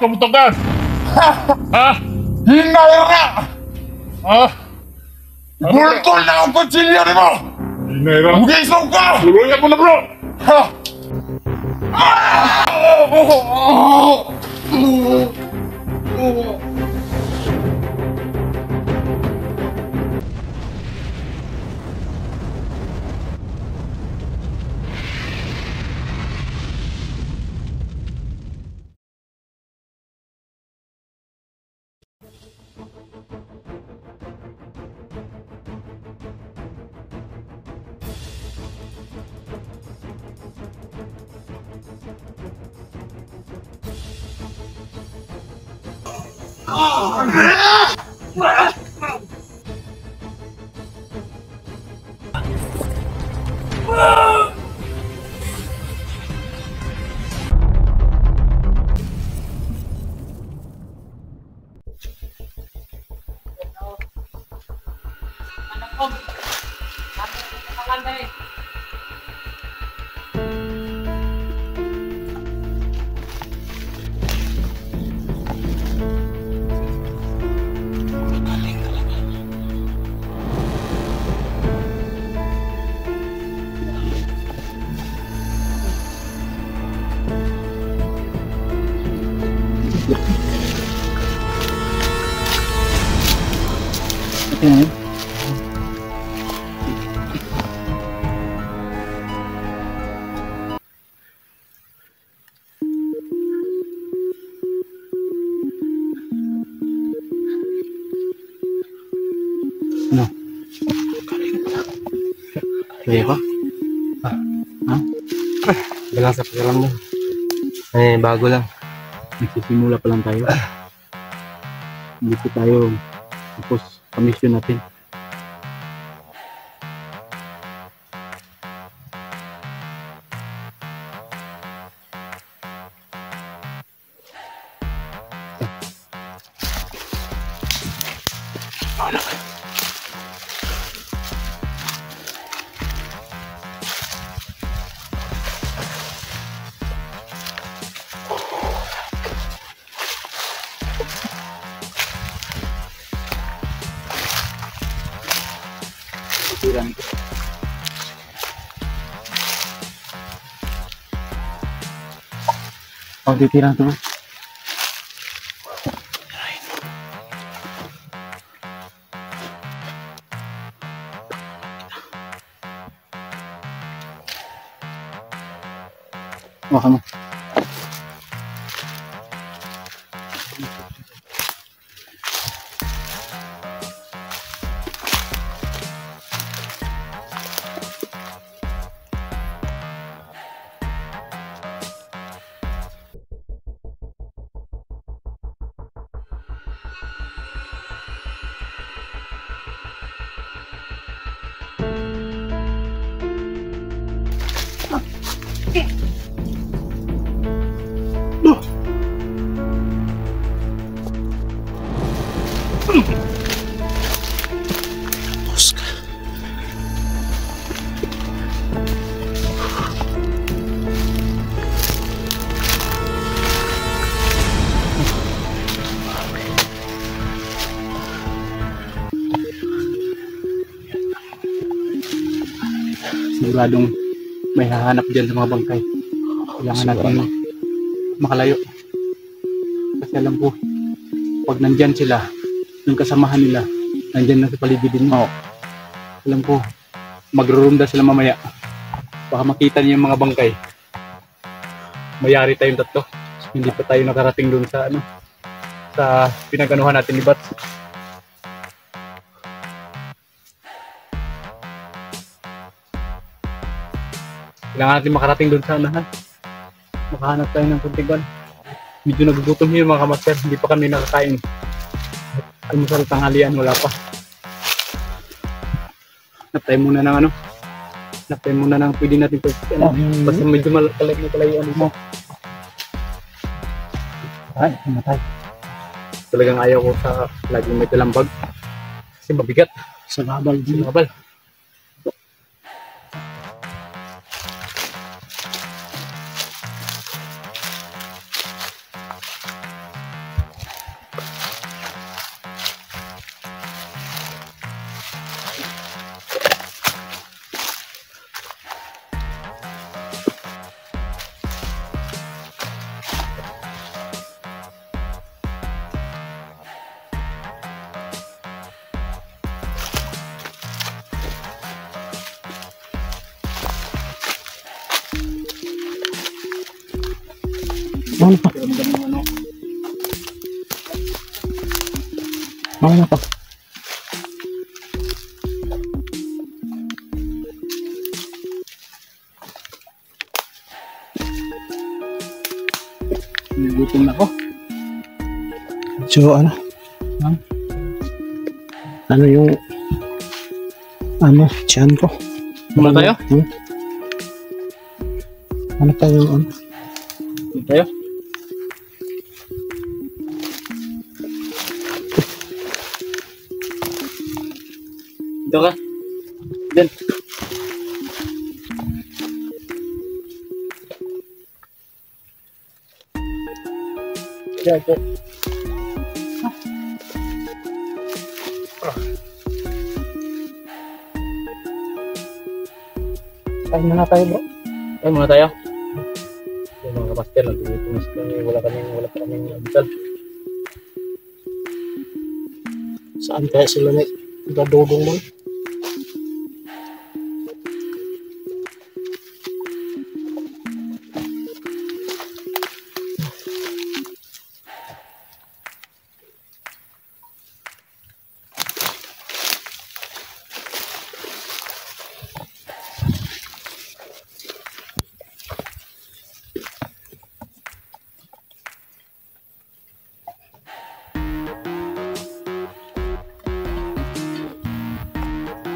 Kamutokan! Hinay ka! Bultol na ang kutsilyo ni mo! Hinay ka! Bugisong ka! Luluyan mo na bro! Ano? Kaya ko? Galang sa pakiram mo. Bago lang. Nagsisimula pa lang tayo. Hindi po tayo tapos kamisyon natin. Titiran ko. Oh, titiran to. Baka mo. Siguradong may hahanap dyan sa mga bangkay. Kailangan natin makalayo. Kasi alam ko, pag nandyan sila, yung kasamahan nila, nandyan na sa paligid mo. Alam ko, magrurunda sila mamaya. Baka makita niyo yung mga bangkay. Mayari tayong tatlo. Hindi pa tayo nakarating dun sa sa pinaganuhan natin ni Bats. Kailangan natin makarating doon sa unahan. Makahanap tayo ng kuntigan. Medyo nagugutom yung mga kamaster. Hindi pa kami nakakain. Almusal tanghalian, wala pa. Hanap tayo muna ng hanap tayo muna ng pwede natin pagkain. Basta medyo kalayuan dito. Ay, namatay. Talagang ayaw ko sa laging may talambag. Kasi mabigat. Sa babal. Ano pa? Ano pa? Gutom na ako. So, ano? Ha? Ano yung... Ano? Tiyan ko. Muna tayo? Ano pa yung ano? Muna tayo? Dito ka. Diyan. Diyan, diyan. Kain na tayo, bro. Ay, muna tayo. Yung mga kapastel, nagtutumis kami, wala pa kaming abital. Saan kaya sila nagdadudong mo?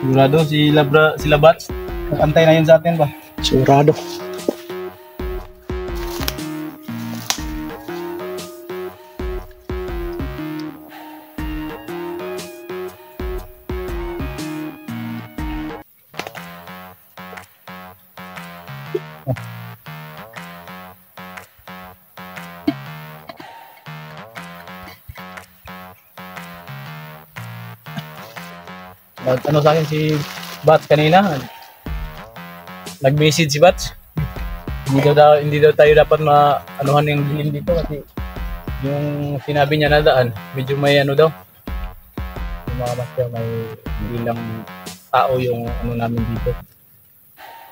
Sigurado si Labats, nakantay na yun sa atin ba? Sigurado. Ano sa akin si Bats kanina? Nag-message si Bats. Hindi daw tayo dapat maanuhan yung dilim dito kasi yung sinabi niya na daan, medyo may ano daw. Yung mga master, may hindi lang tao yung ano namin dito.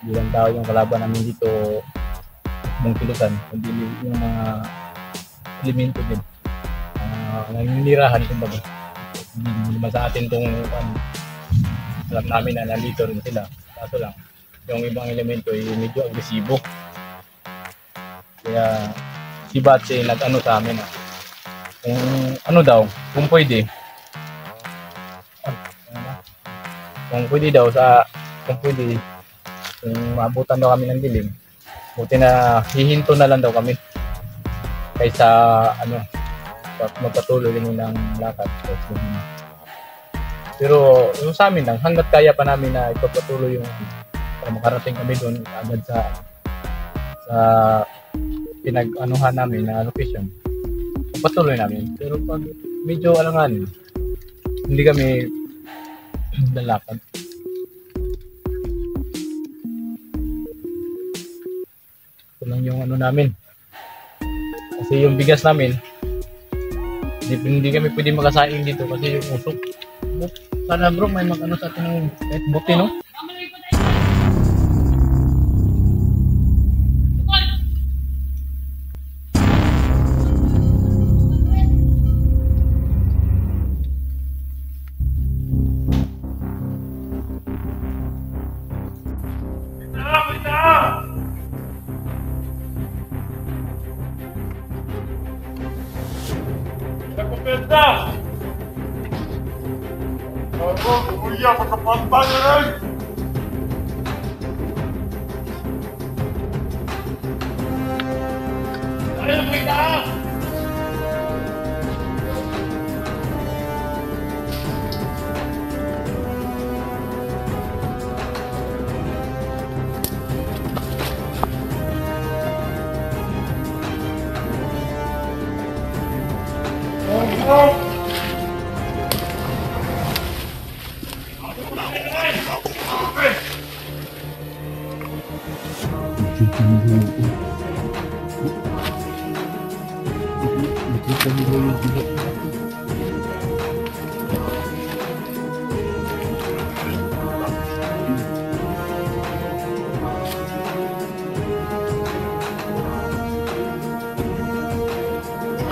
Hindi lang tao yung kalaban namin dito mong kilusan, kundi yung mga elemento din. Nanginirahan kumbaga. Hindi naman sa atin tong alam namin na nandito rin sila. Kaso lang, yung ibang elemento ay medyo agresibo. Kaya si Batse nag-ano sa amin kung ano daw, kung pwede. Kung maabutan daw kami ng dilim, buti na hihinto na lang daw kami. Kaysa magpatuloy din ng lakad. Pero yung sa amin lang, hanggat kaya pa namin na ipagpatuloy yung para makarating kami doon agad sa pinag-anuhan namin na location. Patuloy namin. Pero pag medyo alangan, hindi kami lalakad. Ito lang yung ano namin. Kasi yung bigas namin, hindi kami pwede makasaing dito kasi yung usok. Sana bro, may mag-ano sa atin ng kahit buti, no? Kuya, magkapantay na rin! Tayo, kita!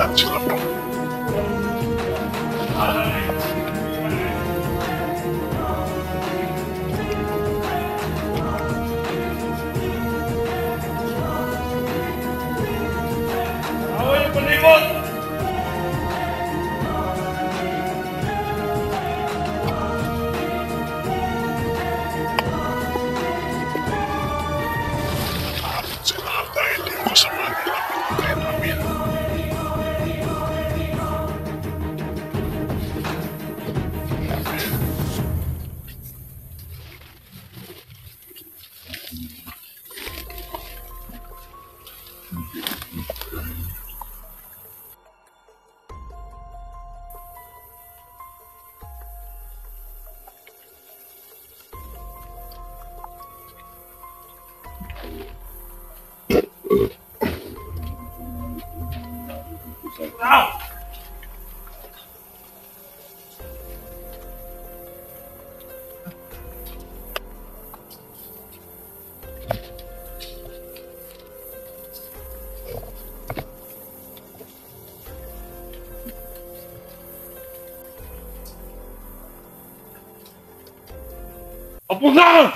Lahat sila po. Away palimot! Sila dahil di mo kasama nila pinagkaya namin. Apo na!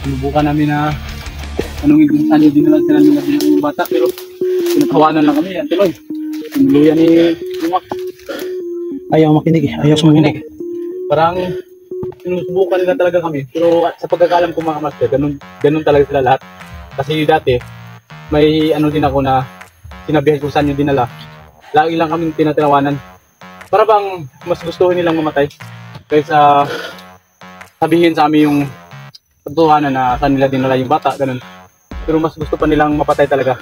Sinubukan namin na anong ibig saan yung dinala sila nila yung bata, pero pinatawanan lang kami. Yan, tuloy. Sinuluyan ni Lumak. Ayaw makinig eh. Ayaw sumunod. Parang sinusubukan nila talaga kami. Pero sa pagkakalam ko mga master, ganun talaga sila lahat. Kasi dati, may ano din ako na sinabihan kung saan yung dinala. Lagi lang kami tinatawanan. Para bang mas gusto nilang mamatay kaysa sabihin sa amin yung pagtuhanan na saan nila dinala yung bata, ganun. Pero mas gusto pa nilang mapatay talaga.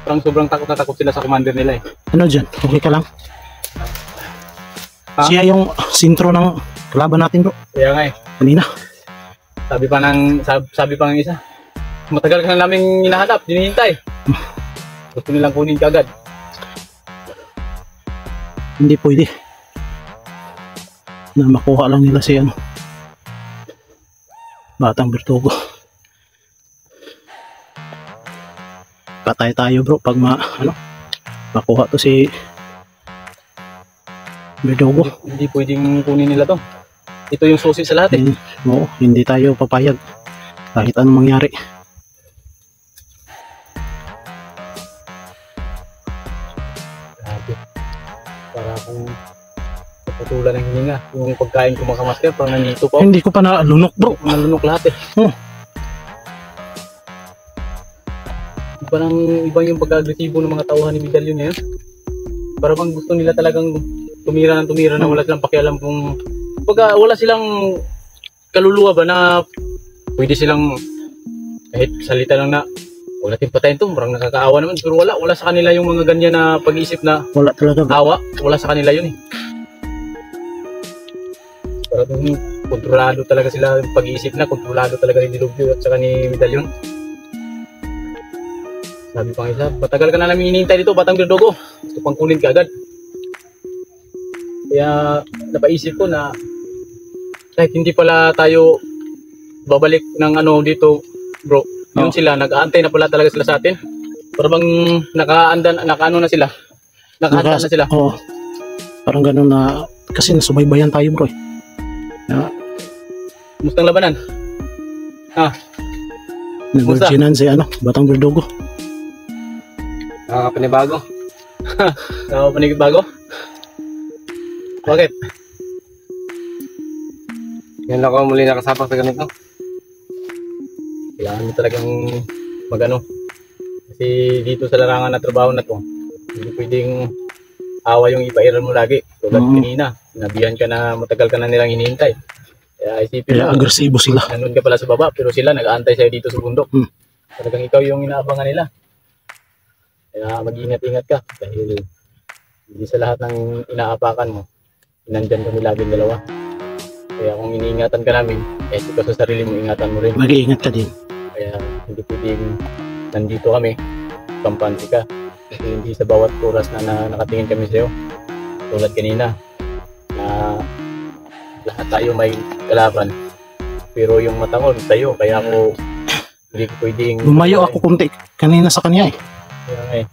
Parang sobrang takot na takot sila sa commander nila eh. Ano dyan? Okay ka lang? Ha? Siya yung sintro ng kalaban natin bro. Kaya nga eh. Kanina. Sabi pa ng isa, matagal ka na namin hinahanap, hinihintay. Gusto nilang kunin ka agad. Hindi pwede. Na makuha lang nila si ano. Batang Bertugo. Patay tayo bro pag makuha to si Bertugo. Hindi pwedeng kunin nila to. Ito yung susi sa lahat eh. Oo, hindi tayo papayag kahit anong mangyari. Grabe. Para akong patulan ng hininga. Yung pagkain ko mga master, parang nandito pa. Hindi ko pa nalunok bro. Nalunok lahat eh. Parang iba yung pag-agresibo ng mga tauhan ni Medallion ngayon. Para bang gusto nila talagang tumira na wala silang pakialam kung wala silang kaluluwa ba na pwede silang kahit salita lang na wala natin patayin to, parang nakakaawa naman, pero wala sa kanila yung mga ganyan na pag-iisip na Wala talaga bro. awa, wala sa kanila yun eh. Parang kontrolado talaga sila yung pag-iisip na, kontrolado talaga ni Dilubyo at saka ni Medallion. Sabi pang isa, matagal ka na namin hinihintay dito, Batang Bertugo. Gusto pang kunin ka agad. Kaya napaisip ko na kahit hindi pala tayo babalik ng ano dito, bro. Yun sila, nag-aantay na pala talaga sila sa atin. Para bang nakaano na sila. Nakahanda na sila. Oo. Parang ganun na kasi nasubaybayan tayo bro. Kumusta ang labanan? Nag-virginan si Batang Bertugo. Nakakapanibago. Nakakapanibago? Bakit? Yan lang ako muli nakasapak sa ganito. Kailangan mo talagang magano. Kasi dito sa larangan na trabaho na to, hindi pwedeng awa yung ipairan mo lagi. Tulad kanina, sinabihan ka na matagal ka na nilang hinihintay. Kaya isipin Kaya mo, agresibo sila. nandun ka pala sa baba, pero sila nag-aantay sa'yo dito sa bundok. Talagang ikaw yung inaabangan nila. Kaya mag-ingat-ingat ka dahil hindi sa lahat ng inaapakan mo, nandyan kami laging dalawa. Kaya kung iniingatan ka namin, kahit ikaw sa sarili mo, ingatan mo rin. Mag-iingat ka din. Kaya hindi pwedeng nandito kami, kampante ka. Kasi hindi sa bawat oras na nakatingin kami sa'yo. Tulad kanina, na lahat tayo may kalaban. Pero yung mata ko, tayo, kaya ako hindi ko pwedeng... Lumayo ako kunti kanina sa kanya eh. Kaya nga eh.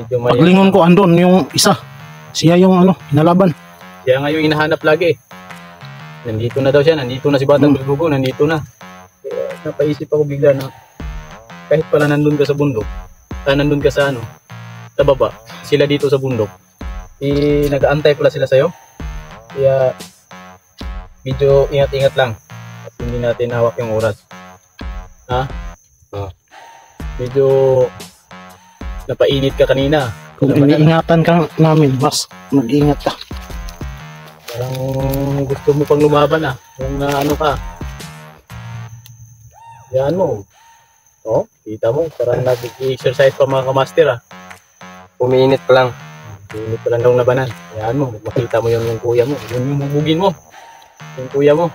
Medyo may... Paglingon ko andon yung isa. Siya yung hinalaban. Kaya nga yung hinahanap lagi eh. Nandito na daw siya, nandito na si Batang Bertugo, nandito na. Kaya napaisip ako bigla na kahit pala nandun ka sa bundok, nandun ka sa sa baba, sila dito sa bundok, nag-aantay pala sila sa'yo. Kaya medyo ingat-ingat lang at hindi natin hawak yung oras. Medyo napainit ka kanina. Kung iniingatan ka namin, mas mag-ingat ka. Parang gusto mo pang lumaban kung ka. Yan mo. Kita mo, parang nag-exercise pa mga kamaster Umiinit pa lang. Umiinit pa lang daw labanan. Yan mo, makita mo yung kuya mo. Yun yung hubugin mo. Yung kuya mo.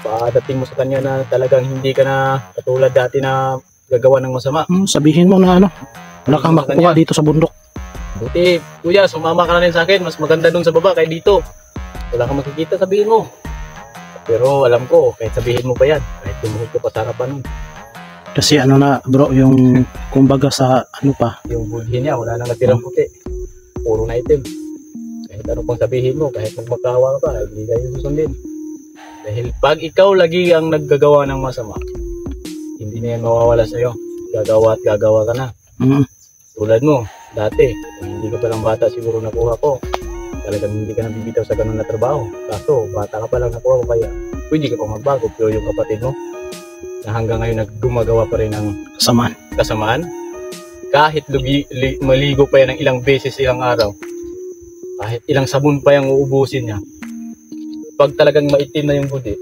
Padating mo sa kanya na talagang hindi ka na katulad dati na gagawa ng masama. Sabihin mo na wala kang makukuha dito sa bundok. Buti, kuya, sumama ka na rin sa akin. Mas maganda dun sa baba kaya dito. Wala kang makikita, sabihin mo. Pero alam ko, kahit sabihin mo pa yan, kahit tumuhod ka pa sa harapan nun. Kasi na bro, yung kumbaga sa Yung budhi niya, wala nang natirang puti. Puro na itim. Kahit ano pang sabihin mo, kahit magmakawa ka pa, hindi kayo susundin. Dahil pag ikaw lagi ang naggagawa ng masama, hindi na yan mawawala sa'yo. Gagawa at gagawa ka na. Mm. Tulad mo, dati, kung hindi ka palang bata siguro nakuha ko, talagang hindi ka nabibitaw sa ganun na trabaho. Kaso, bata ka palang nakuha ko, kaya pwede ka pa magbago. Pero yung kapatid mo, na hanggang ngayon nagdumagawa pa rin ng Samaan. kasamaan, kahit maligo pa yan ng ilang beses ilang araw, kahit ilang sabon pa yung uubusin niya, pag talagang maitim na yung budi,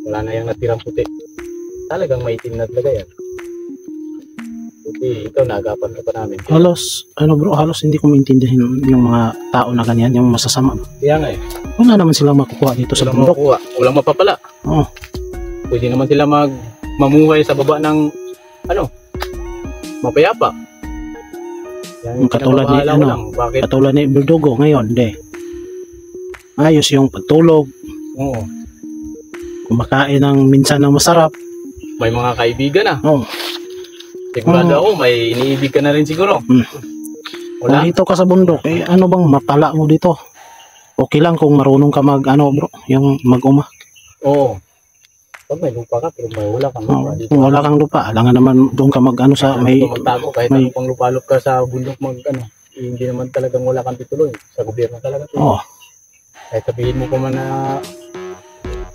wala na yung natirang puti. Talagang maitim na talaga yan. Buti, ikaw naagapan ka pa namin. Halos, ano bro, halos hindi ko maintindihan yung mga tao na ganyan, yung masasama. Kaya nga eh, Wala naman silang makukuha dito sa walang bundok. makukuha, walang mapapala. Oo. Pwede naman sila mamuhay sa baba ng, mapayapa. Yan Yung katulad ni, pinababahala ko lang. Bakit? Katulad ni Verdugo ngayon, ayos yung pagtulog, Oo. kumakain ng minsan ng masarap. May mga kaibigan na. Oh. Sigurado ako, may iniibig ka na rin siguro. Hmm. Kung Wala? dito ka sa bundok, ano bang mapala mo dito? Okay lang kung marunong ka bro, yung mag-uma. Oo. Pag may lupa ka, pero may wala kang lupa. Dito Kung wala kang lupa, alangan naman doon ka sa may, dito magtago, kahit may- ano pang lupalop ka sa bundok hindi naman talagang wala kang tituloy. Sa gobyerno talaga. oh, Kahit sabihin mo pa man na,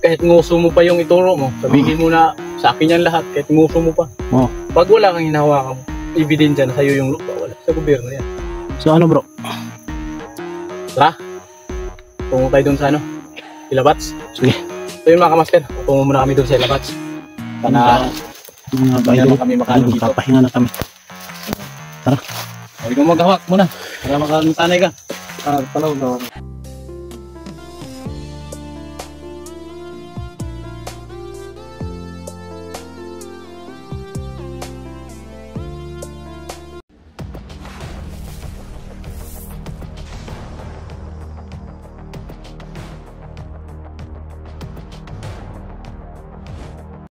kahit nguso mo pa yung ituro mo, sabihin mo na sa akin yan lahat, kahit nguso mo pa. Oo. Pag wala kang hinahawakang ebidensya na sa'yo yung lupa, wala. Sa gobyerno yan. so ano bro? Tara, tungo tayo dun sa Ilabats. Sige. So yun mga kamaster, tungo muna kami dun sa Ilabats. Sana, Mga hindi idol, naman kami makano dito. papahinga na kami. Huwag kang maghawak muna, para makasanay ka. Tanaw daw.